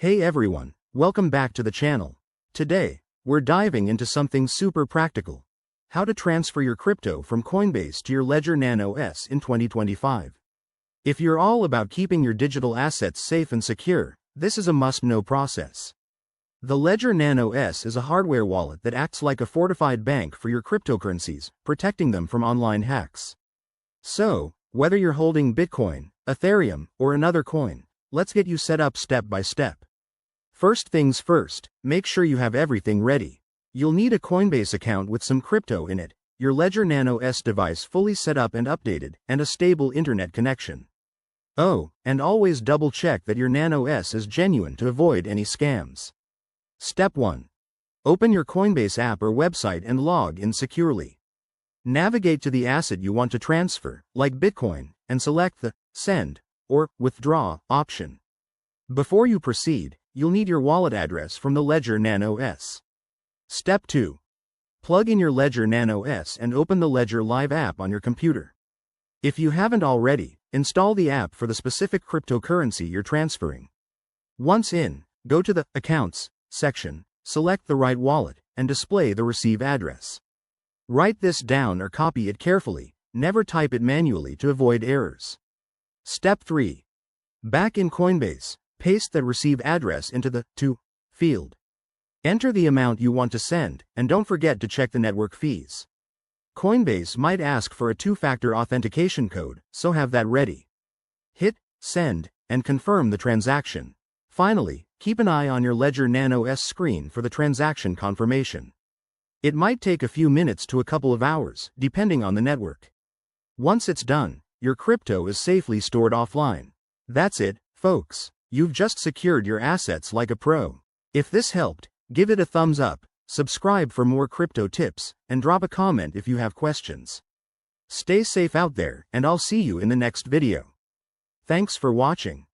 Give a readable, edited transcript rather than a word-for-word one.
Hey everyone, welcome back to the channel. Today, we're diving into something super practical. How to transfer your crypto from Coinbase to your Ledger Nano S in 2025. If you're all about keeping your digital assets safe and secure, this is a must-know process. The Ledger Nano S is a hardware wallet that acts like a fortified bank for your cryptocurrencies, protecting them from online hacks. So, whether you're holding Bitcoin, Ethereum, or another coin, let's get you set up step by step. First things first, make sure you have everything ready. You'll need a Coinbase account with some crypto in it, your Ledger Nano S device fully set up and updated, and a stable internet connection. Oh, and always double check that your Nano S is genuine to avoid any scams. Step 1. Open your Coinbase app or website and log in securely. Navigate to the asset you want to transfer, like Bitcoin, and select the Send or Withdraw option. Before you proceed, you'll need your wallet address from the Ledger Nano S. Step 2. Plug in your Ledger Nano S and open the Ledger Live app on your computer. If you haven't already, install the app for the specific cryptocurrency you're transferring. Once in, go to the Accounts section, select the right wallet, and display the receive address. Write this down or copy it carefully, never type it manually to avoid errors. Step 3. Back in Coinbase, paste that receive address into the To field. Enter the amount you want to send, and don't forget to check the network fees. Coinbase might ask for a two-factor authentication code, so have that ready. Hit Send, and confirm the transaction. Finally, keep an eye on your Ledger Nano S screen for the transaction confirmation. It might take a few minutes to a couple of hours, depending on the network. Once it's done, your crypto is safely stored offline. That's it, folks. You've just secured your assets like a pro. If this helped, give it a thumbs up, subscribe for more crypto tips, and drop a comment if you have questions. Stay safe out there, and I'll see you in the next video. Thanks for watching.